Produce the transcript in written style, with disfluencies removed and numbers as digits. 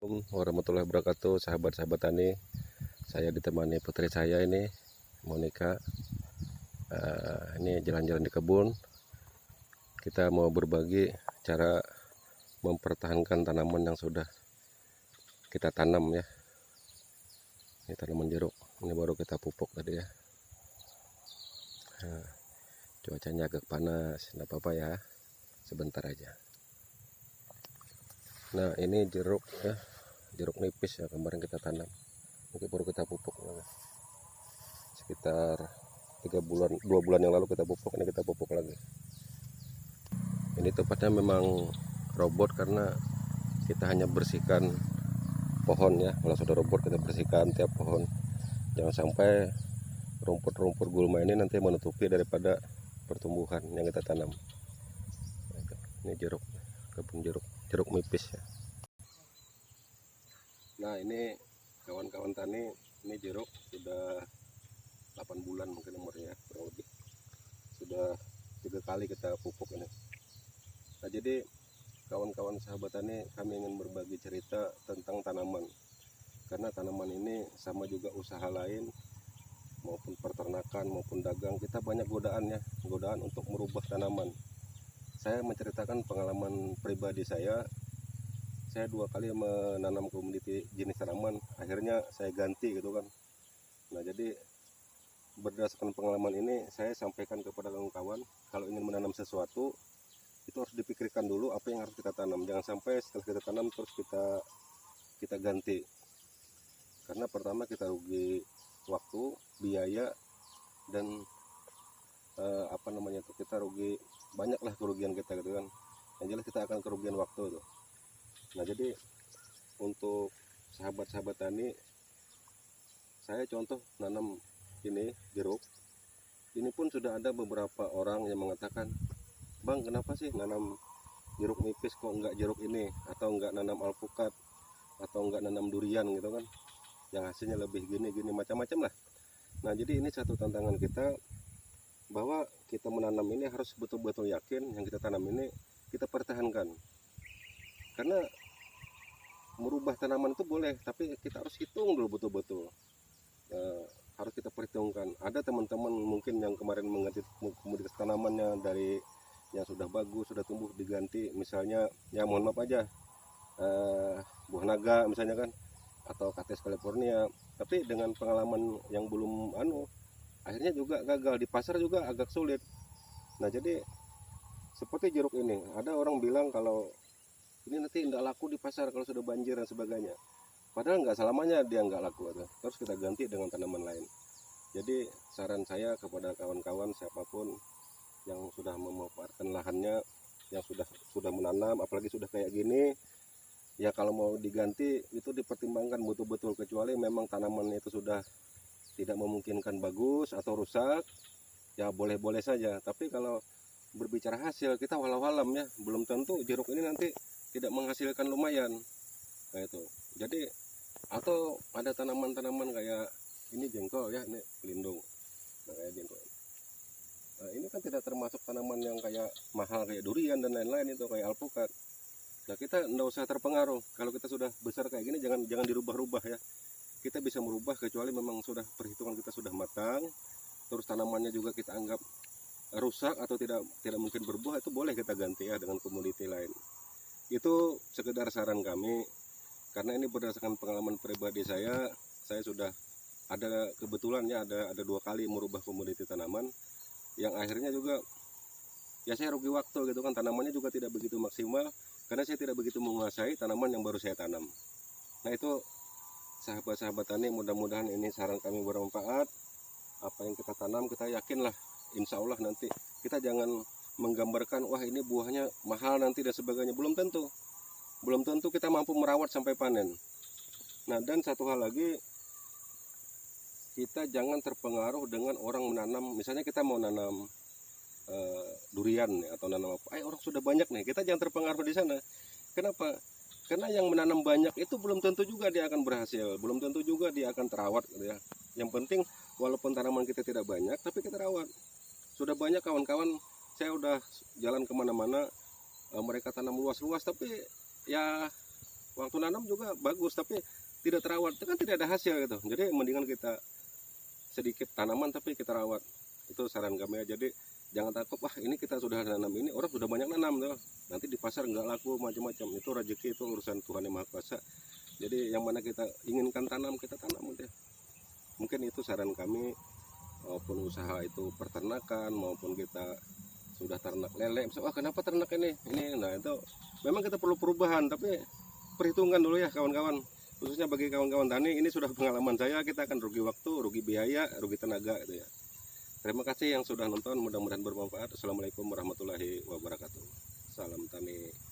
Assalamualaikum warahmatullahi wabarakatuh, sahabat-sahabat tani. Saya ditemani putri saya ini, Monica. Ini jalan-jalan di kebun. Kita mau berbagi cara mempertahankan tanaman yang sudah kita tanam ya. Ini tanaman jeruk. Ini baru kita pupuk tadi ya. Cuacanya agak panas, tidak apa-apa ya. Sebentar aja. Nah, ini jeruk ya. Jeruk nipis ya, kemarin kita tanam. Ini baru kita pupuk ya. Sekitar 2 bulan yang lalu kita pupuk. Ini kita pupuk lagi. Ini tempatnya memang robot karena kita hanya bersihkan pohon ya. Kalau sudah robot kita bersihkan tiap pohon. Jangan sampai rumput-rumput gulma ini nanti menutupi daripada pertumbuhan yang kita tanam. Ini jeruk, kebun jeruk nipis ya. Nah, ini kawan-kawan tani, ini jeruk sudah 8 bulan mungkin umurnya, kurang lebih. Sudah 3 kali kita pupuk ini. Nah, jadi kawan-kawan sahabat tani, kami ingin berbagi cerita tentang tanaman. Karena tanaman ini sama juga usaha lain, maupun peternakan maupun dagang, kita banyak godaan ya, godaan untuk merubah tanaman. Saya menceritakan pengalaman pribadi saya 2 kali menanam komoditi jenis tanaman, akhirnya saya ganti gitu kan. Nah, jadi berdasarkan pengalaman ini saya sampaikan kepada kawan-kawan, kalau ingin menanam sesuatu itu harus dipikirkan dulu apa yang harus kita tanam. Jangan sampai setelah kita tanam terus kita ganti. Karena pertama kita rugi waktu, biaya, dan kita rugi, banyaklah kerugian kita gitu kan. Yang jelas kita akan kerugian waktu itu. Nah, jadi untuk sahabat-sahabat tani, saya contoh nanam ini jeruk. Ini pun sudah ada beberapa orang yang mengatakan, "Bang, kenapa sih nanam jeruk nipis kok enggak jeruk ini, atau enggak nanam alpukat, atau enggak nanam durian gitu kan, yang hasilnya lebih gini macam-macam lah." Nah, jadi ini satu tantangan kita, bahwa kita menanam ini harus betul-betul yakin yang kita tanam ini kita pertahankan. Karena merubah tanaman itu boleh, tapi kita harus hitung dulu betul-betul. Harus kita perhitungkan. Ada teman-teman mungkin yang kemarin mengganti komoditas tanamannya dari yang sudah bagus, sudah tumbuh, diganti misalnya, ya mohon maaf aja, buah naga misalnya kan, atau Cactus California. Tapi dengan pengalaman yang belum akhirnya juga gagal, di pasar juga agak sulit. Nah, jadi seperti jeruk ini, ada orang bilang kalau ini nanti tidak laku di pasar kalau sudah banjir dan sebagainya. Padahal nggak selamanya dia nggak laku, terus kita ganti dengan tanaman lain. Jadi saran saya kepada kawan-kawan siapapun yang sudah memanfaatkan lahannya, yang sudah menanam, apalagi sudah kayak gini, ya kalau mau diganti itu dipertimbangkan betul-betul. Kecuali memang tanaman itu sudah tidak memungkinkan bagus atau rusak, ya boleh-boleh saja. Tapi kalau berbicara hasil, kita walau-alam ya, belum tentu jeruk ini nanti tidak menghasilkan lumayan. Nah, itu. Jadi atau ada tanaman-tanaman kayak ini jengkol ya, ini pelindung. Nah, kayak jengkol. Nah, ini kan tidak termasuk tanaman yang kayak mahal kayak durian dan lain-lain, itu kayak alpukat. Nah, kita tidak usah terpengaruh. Kalau kita sudah besar kayak gini, jangan dirubah-rubah ya. Kita bisa merubah kecuali memang sudah perhitungan kita sudah matang, terus tanamannya juga kita anggap rusak atau tidak mungkin berbuah, itu boleh kita ganti ya dengan komoditi lain. Itu sekedar saran kami, karena ini berdasarkan pengalaman pribadi saya sudah ada kebetulan ya, ada 2 kali merubah komoditi tanaman, yang akhirnya juga ya saya rugi waktu gitu kan. Tanamannya juga tidak begitu maksimal karena saya tidak begitu menguasai tanaman yang baru saya tanam. Nah, itu sahabat-sahabat tani, mudah-mudahan ini saran kami bermanfaat. Apa yang kita tanam kita yakinlah, insya Allah nanti. Kita jangan menggambarkan wah ini buahnya mahal nanti dan sebagainya. Belum tentu kita mampu merawat sampai panen. Nah, dan satu hal lagi, kita jangan terpengaruh dengan orang menanam. Misalnya kita mau nanam durian atau nanam apa, orang sudah banyak nih, kita jangan terpengaruh di sana. Kenapa? Karena yang menanam banyak itu belum tentu juga dia akan berhasil, belum tentu juga dia akan terawat gitu ya. Yang penting walaupun tanaman kita tidak banyak, tapi kita rawat. Sudah banyak kawan-kawan, saya udah jalan kemana-mana, mereka tanam luas-luas, tapi ya waktu nanam juga bagus tapi tidak terawat itu kan tidak ada hasil gitu. Jadi mendingan kita sedikit tanaman tapi kita rawat. Itu saran kami ya. Jadi jangan takut, wah ini kita sudah nanam ini, orang sudah banyak nanam tuh, nanti di pasar nggak laku macam-macam. Itu rezeki, itu urusan Tuhan Yang Maha Kuasa. Jadi yang mana kita inginkan tanam, kita tanam deh. Mungkin itu saran kami, maupun usaha itu peternakan, maupun kita sudah ternak lele, misalnya, wah kenapa ternak ini, nah itu memang kita perlu perubahan, tapi perhitungkan dulu ya kawan-kawan, khususnya bagi kawan-kawan tani. Ini sudah pengalaman saya, kita akan rugi waktu, rugi biaya, rugi tenaga gitu ya. Terima kasih yang sudah nonton, mudah-mudahan bermanfaat. Assalamualaikum warahmatullahi wabarakatuh. Salam tani.